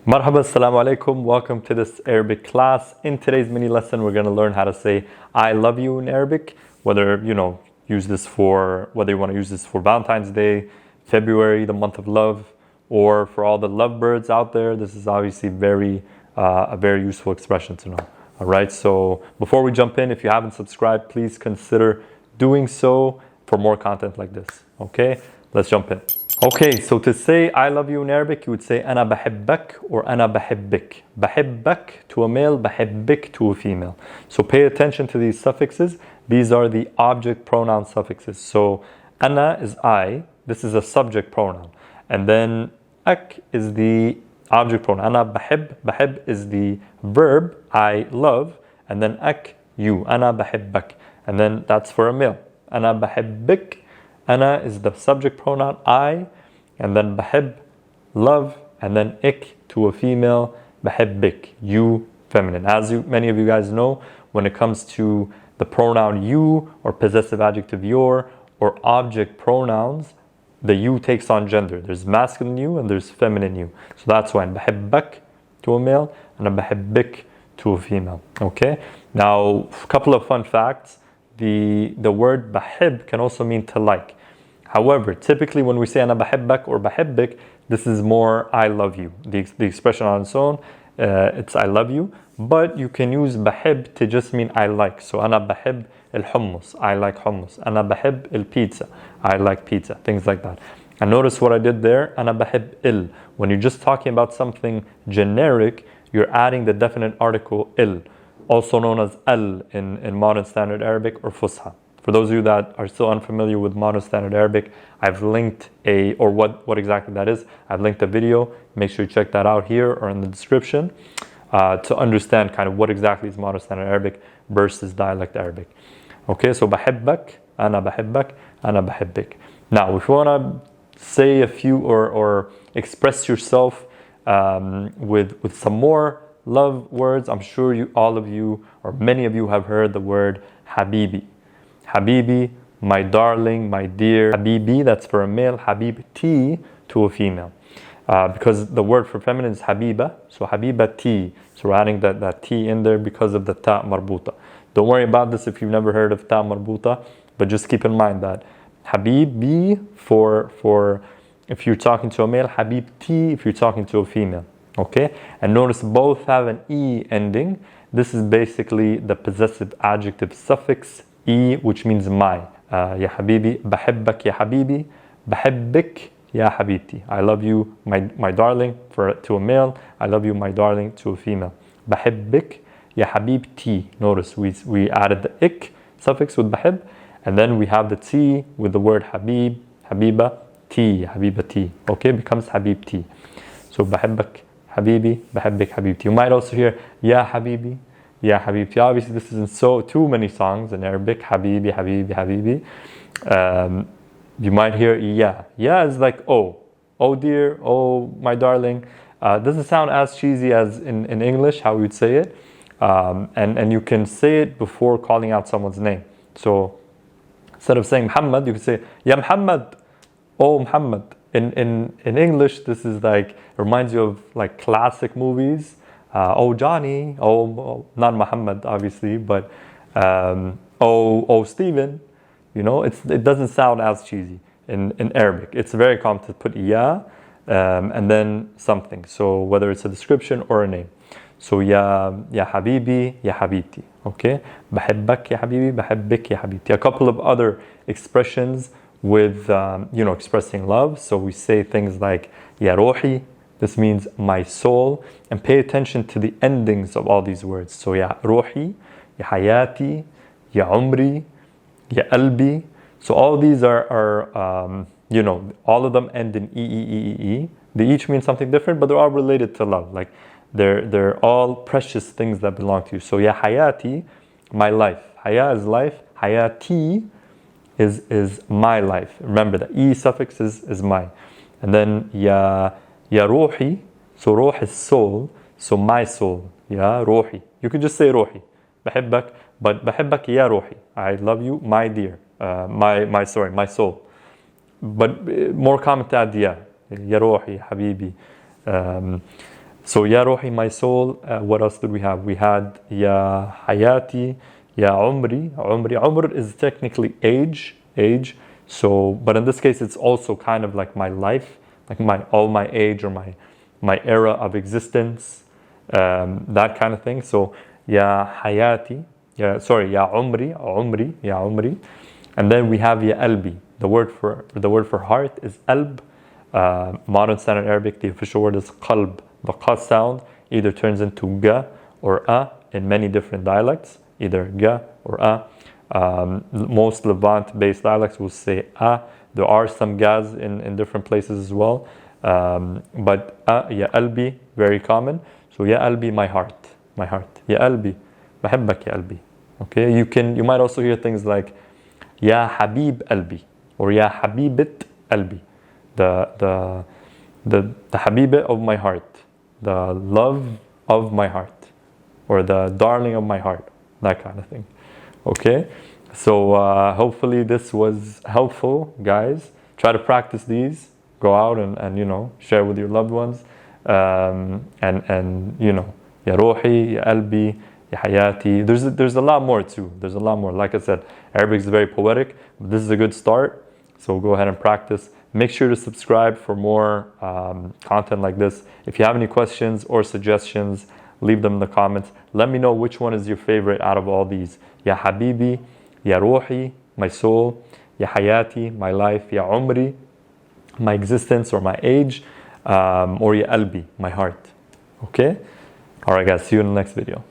Marhaba, assalamu alaikum. Welcome to this Arabic class. In today's mini lesson, we're going to learn how to say I love you in Arabic. Whether you want to use this for Valentine's Day, February, the month of love, or for all the lovebirds out there. This is obviously a very useful expression to know. All right. So before we jump in, if you haven't subscribed, please consider doing so for more content like this. Okay. Let's jump in. Okay, so to say I love you in Arabic, you would say أنا بحبك or أنا بحبك. بحبك to a male, بحبك to a female. So pay attention to these suffixes. These are the object pronoun suffixes. So أنا is I. This is a subject pronoun. And then أك is the object pronoun. أنا بحب is the verb, I love. And then أك, you. أنا بحبك. And then that's for a male. أنا بحبك. Ana is the subject pronoun, I, and then bahib, love, and then ik to a female, bahibbik, you, feminine. As many of you guys know, when it comes to the pronoun you, or possessive adjective your, or object pronouns, the you takes on gender. There's masculine you and there's feminine you. So that's why bahibbak to a male and a bahibbik to a female. Okay? Now, a couple of fun facts. The word bahib can also mean to like. However, typically when we say ana bahibbak or bahibbik, this is more I love you. The expression on its own, it's I love you. But you can use bahib to just mean I like. So ana bahib el hummus, I like hummus. Ana bahib el pizza, I like pizza. Things like that. And notice what I did there, ana bahib il. When you're just talking about something generic, you're adding the definite article il, also known as al in modern standard Arabic or Fusha. For those of you that are still unfamiliar with modern standard Arabic, I've linked what exactly that is. I've linked a video. Make sure you check that out here or in the description to understand kind of what exactly is modern standard Arabic versus dialect Arabic. Okay, so bahibbak, ana bahibbik. Now, if you want to say a few or express yourself with some more love words, I'm sure all of you or many of you have heard the word habeebi. Habibi, my darling, my dear. Habibi, that's for a male. Habibti to a female. Because the word for feminine is habiba, so habibati. So we're adding that T in there because of the ta marbuta. Don't worry about this if you've never heard of ta marbuta, but just keep in mind that habibi for if you're talking to a male, habibti if you're talking to a female. Okay, and notice both have an E ending. This is basically the possessive adjective suffix E, which means my. Ya habibi, bahibbak ya habibi, bahibbik ya habibti. I love you, my darling, to a male. I love you, my darling, to a female. Bahibbik ya habibti. Notice we added the ik suffix with bahib, and then we have the T with the word habib, habiba, ti, habibati. Okay, becomes habibti. So bahibbak habibi, bahibbik habibti. You might also hear ya habibi, ya habibti. Obviously, this isn't too many songs in Arabic. Habibi, habibi, habibi. You might hear ya. Ya is like oh dear, oh my darling. Doesn't sound as cheesy as in English how we would say it. And you can say it before calling out someone's name. So instead of saying Muhammad, you can say ya Muhammad, oh Muhammad. In English, this is like reminds you of like classic movies. Oh Johnny, oh not Muhammad obviously, but oh Stephen. It doesn't sound as cheesy in Arabic. It's very common to put ya and then something. So whether it's a description or a name. So ya habibi, ya habibti. Okay, bahibbak ya habibi, bahibbik ya habibti. A couple of other expressions with expressing love. So we say things like ya ruhi. This means my soul, and pay attention to the endings of all these words. So ya ruhi, ya hayati, ya umri, ya albi. So all these are all of them end in e. They each mean something different, but they're all related to love. Like they're all precious things that belong to you. So ya hayati, my life. Haya is life. Hayati is my life. Remember the e suffix is my. And then ya ruhi, so ruh is soul, so my soul, ya ruhi. You could just say ruhi, bahibbak, but bahibbak ya ruhi. I love you, my dear, my soul. But more common to add ya ruhi, habibi. So Ya Ruhi, my soul. What else did we have? We had Ya Hayati, Ya Umri. Umr is technically age. So, but in this case, it's also kind of like my life, like all my age or my era of existence, that kind of thing. So Ya Hayati, Ya Umri. And then we have Ya Albi. The word for heart is Alb. Modern Standard Arabic, the official word is qalb. The qa sound either turns into ga or a in many different dialects, either ga or a. Most Levant-based dialects will say a. There are some gas in different places as well, but ya albi, very common. So ya albi, my heart. Ya albi, بحبك يا قلبي. Okay, you might also hear things like ya habib albi or ya habibat albi. The habiba of my heart, the love of my heart, or the darling of my heart, that kind of thing. Okay, so hopefully this was helpful, guys. Try to practice these. Go out and share with your loved ones. And ya Ruhi, ya Albi, ya Hayati. There's a lot more too. There's a lot more. Like I said, Arabic is very poetic, but this is a good start. So go ahead and practice. Make sure to subscribe for more content like this. If you have any questions or suggestions, leave them in the comments. Let me know which one is your favorite out of all these. Ya Habibi, Ya Ruhi, my soul. Ya Hayati, my life. Ya Umri, my existence or my age. Or Ya Albi, my heart. Okay? Alright guys, see you in the next video.